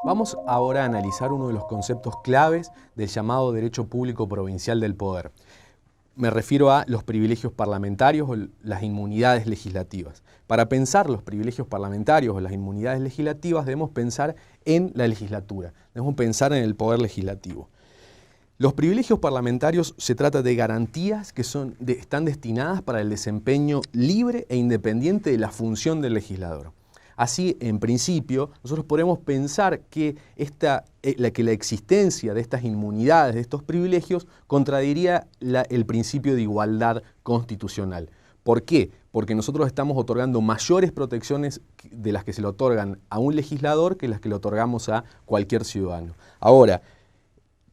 Vamos ahora a analizar uno de los conceptos claves del llamado derecho público provincial del poder. Me refiero a los privilegios parlamentarios o las inmunidades legislativas. Para pensar los privilegios parlamentarios o las inmunidades legislativas debemos pensar en la legislatura, debemos pensar en el poder legislativo. Los privilegios parlamentarios se trata de garantías que están destinadas para el desempeño libre e independiente de la función del legislador. Así, en principio, nosotros podemos pensar que la existencia de estas inmunidades, de estos privilegios, contradiría el principio de igualdad constitucional. ¿Por qué? Porque nosotros estamos otorgando mayores protecciones de las que se le otorgan a un legislador que las que le otorgamos a cualquier ciudadano. Ahora,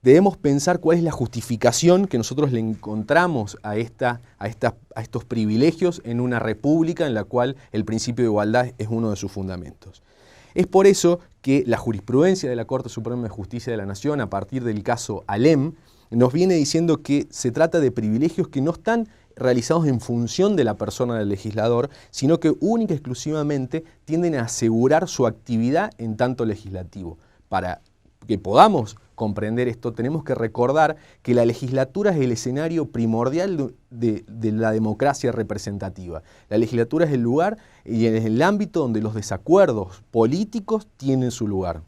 debemos pensar cuál es la justificación que nosotros le encontramos a estos privilegios en una república en la cual el principio de igualdad es uno de sus fundamentos. Es por eso que la jurisprudencia de la Corte Suprema de Justicia de la Nación, a partir del caso Alem, nos viene diciendo que se trata de privilegios que no están realizados en función de la persona del legislador, sino que única y exclusivamente tienden a asegurar su actividad en tanto legislativo. Para que podamos comprender esto, tenemos que recordar que la legislatura es el escenario primordial de la democracia representativa. La legislatura es el lugar y es el ámbito donde los desacuerdos políticos tienen su lugar.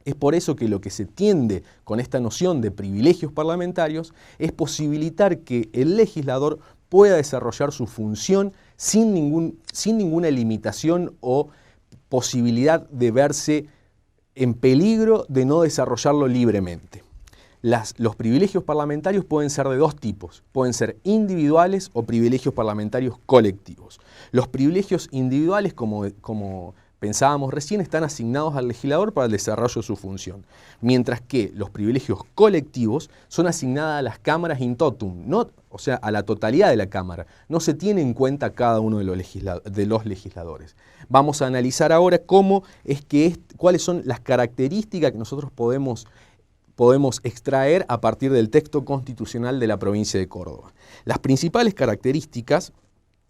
Es por eso que lo que se tiende con esta noción de privilegios parlamentarios es posibilitar que el legislador pueda desarrollar su función sin ninguna limitación o posibilidad de verse en peligro de no desarrollarlo libremente. Los privilegios parlamentarios pueden ser de dos tipos, pueden ser individuales o privilegios parlamentarios colectivos. Los privilegios individuales, como pensábamos recién, están asignados al legislador para el desarrollo de su función, mientras que los privilegios colectivos son asignados a las cámaras in totum, o sea, a la totalidad de la Cámara. No se tiene en cuenta cada uno de los legisladores. Vamos a analizar ahora cuáles son las características que nosotros podemos extraer a partir del texto constitucional de la provincia de Córdoba. Las principales características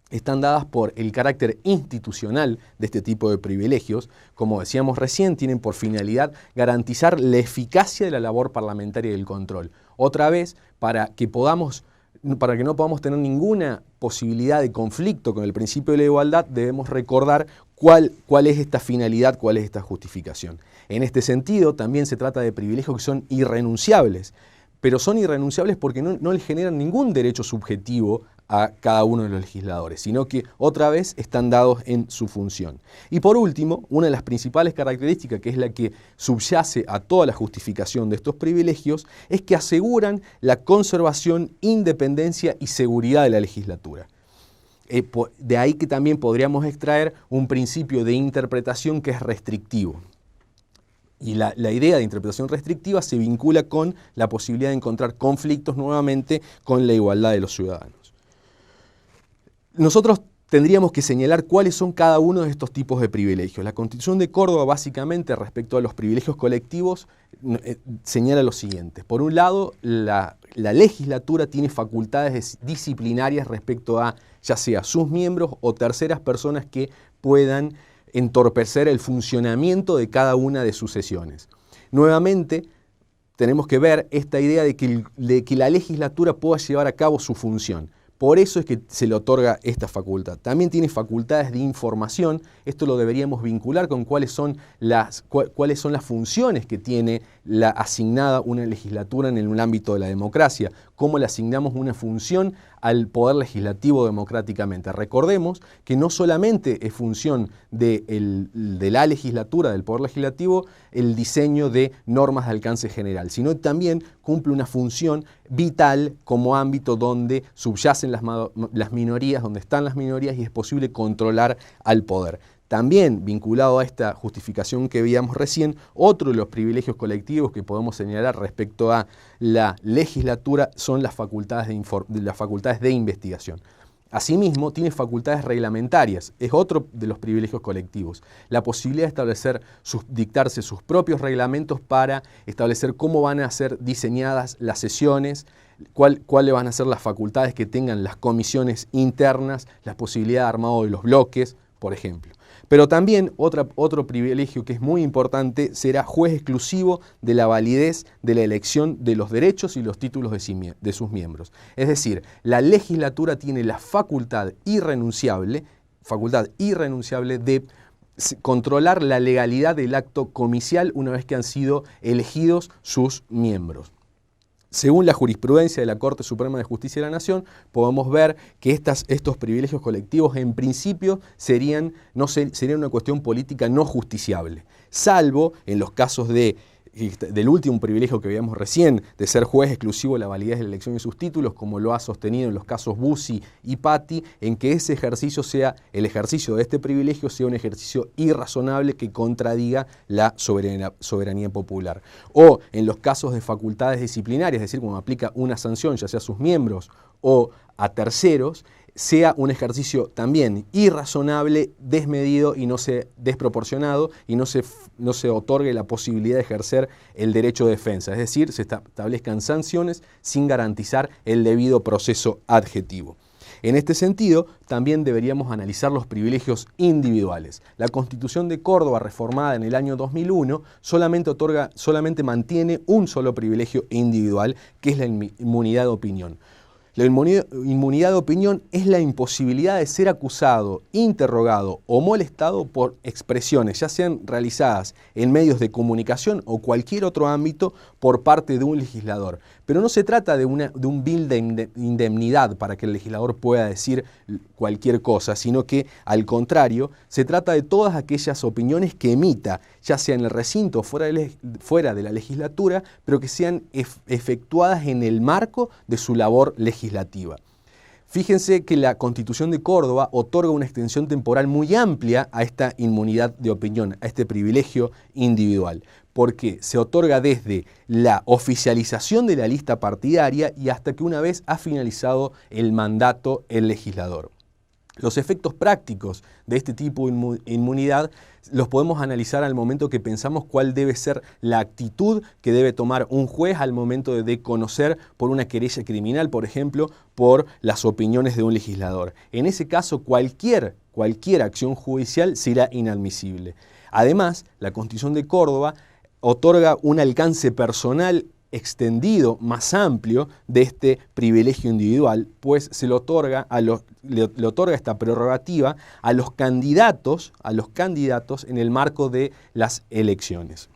están dadas por el carácter institucional de este tipo de privilegios. Como decíamos recién, tienen por finalidad garantizar la eficacia de la labor parlamentaria y del control. Otra vez, para que no podamos tener ninguna posibilidad de conflicto con el principio de la igualdad, debemos recordar cuál es esta finalidad, cuál es esta justificación. En este sentido, también se trata de privilegios que son irrenunciables, pero son irrenunciables porque no les generan ningún derecho subjetivo a cada uno de los legisladores, sino que otra vez están dados en su función. Y por último, una de las principales características, que es la que subyace a toda la justificación de estos privilegios, es que aseguran la conservación, independencia y seguridad de la legislatura. De ahí que también podríamos extraer un principio de interpretación que es restrictivo. Y la idea de interpretación restrictiva se vincula con la posibilidad de encontrar conflictos nuevamente con la igualdad de los ciudadanos. Nosotros tendríamos que señalar cuáles son cada uno de estos tipos de privilegios. La Constitución de Córdoba, básicamente, respecto a los privilegios colectivos, señala lo siguiente. Por un lado, la legislatura tiene facultades disciplinarias respecto a, ya sea sus miembros o terceras personas que puedan entorpecer el funcionamiento de cada una de sus sesiones. Nuevamente, tenemos que ver esta idea de que la legislatura pueda llevar a cabo su función. Por eso es que se le otorga esta facultad. También tiene facultades de información. Esto lo deberíamos vincular con cuáles son las funciones que tiene asignada una legislatura en el ámbito de la democracia. Cómo le asignamos una función al poder legislativo democráticamente. Recordemos que no solamente es función de la legislatura, del poder legislativo, el diseño de normas de alcance general, sino también cumple una función vital como ámbito donde subyacen las minorías, donde están las minorías y es posible controlar al poder. También, vinculado a esta justificación que veíamos recién, otro de los privilegios colectivos que podemos señalar respecto a la legislatura son las facultades de investigación. Asimismo, tiene facultades reglamentarias, es otro de los privilegios colectivos. La posibilidad de dictarse sus propios reglamentos para establecer cómo van a ser diseñadas las sesiones, cuáles van a ser las facultades que tengan las comisiones internas, la posibilidad de armado de los bloques, por ejemplo. Pero también otro privilegio que es muy importante será juez exclusivo de la validez de la elección de los derechos y los títulos de sus miembros. Es decir, la legislatura tiene la facultad irrenunciable de controlar la legalidad del acto comicial una vez que han sido elegidos sus miembros. Según la jurisprudencia de la Corte Suprema de Justicia de la Nación, podemos ver que estos privilegios colectivos en principio serían una cuestión política no justiciable, salvo en los casos del último privilegio que veíamos recién, de ser juez exclusivo de la validez de la elección de sus títulos, como lo ha sostenido en los casos Bussi y Patti, en que el ejercicio de este privilegio sea un ejercicio irrazonable que contradiga la soberanía popular. O en los casos de facultades disciplinarias, es decir, cuando aplica una sanción, ya sea a sus miembros o a terceros, sea un ejercicio también irrazonable, desmedido y desproporcionado, y no se otorgue la posibilidad de ejercer el derecho de defensa, es decir, se establezcan sanciones sin garantizar el debido proceso adjetivo. En este sentido, también deberíamos analizar los privilegios individuales. La Constitución de Córdoba, reformada en el año 2001, solamente mantiene un solo privilegio individual, que es la inmunidad de opinión. La inmunidad de opinión es la imposibilidad de ser acusado, interrogado o molestado por expresiones, ya sean realizadas en medios de comunicación o cualquier otro ámbito por parte de un legislador. Pero no se trata de un bill de indemnidad para que el legislador pueda decir cualquier cosa, sino que, al contrario, se trata de todas aquellas opiniones que emita, ya sea en el recinto o fuera de la legislatura, pero que sean efectuadas en el marco de su labor legislativa. Fíjense que la Constitución de Córdoba otorga una extensión temporal muy amplia a esta inmunidad de opinión, a este privilegio individual, porque se otorga desde la oficialización de la lista partidaria y hasta que una vez ha finalizado el mandato el legislador. Los efectos prácticos de este tipo de inmunidad los podemos analizar al momento que pensamos cuál debe ser la actitud que debe tomar un juez al momento de conocer por una querella criminal, por ejemplo, por las opiniones de un legislador. En ese caso, cualquier acción judicial será inadmisible. Además, la Constitución de Córdoba otorga un alcance personal extendido, más amplio, de este privilegio individual, pues le otorga esta prerrogativa a los candidatos en el marco de las elecciones.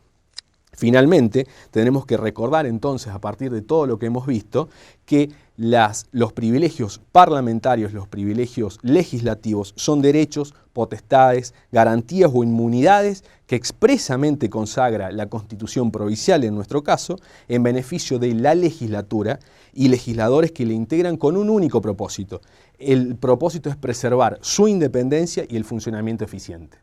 Finalmente, tenemos que recordar entonces, a partir de todo lo que hemos visto, que los privilegios parlamentarios, los privilegios legislativos son derechos, potestades, garantías o inmunidades que expresamente consagra la Constitución provincial, en nuestro caso, en beneficio de la legislatura y legisladores que le integran con un único propósito. El propósito es preservar su independencia y el funcionamiento eficiente.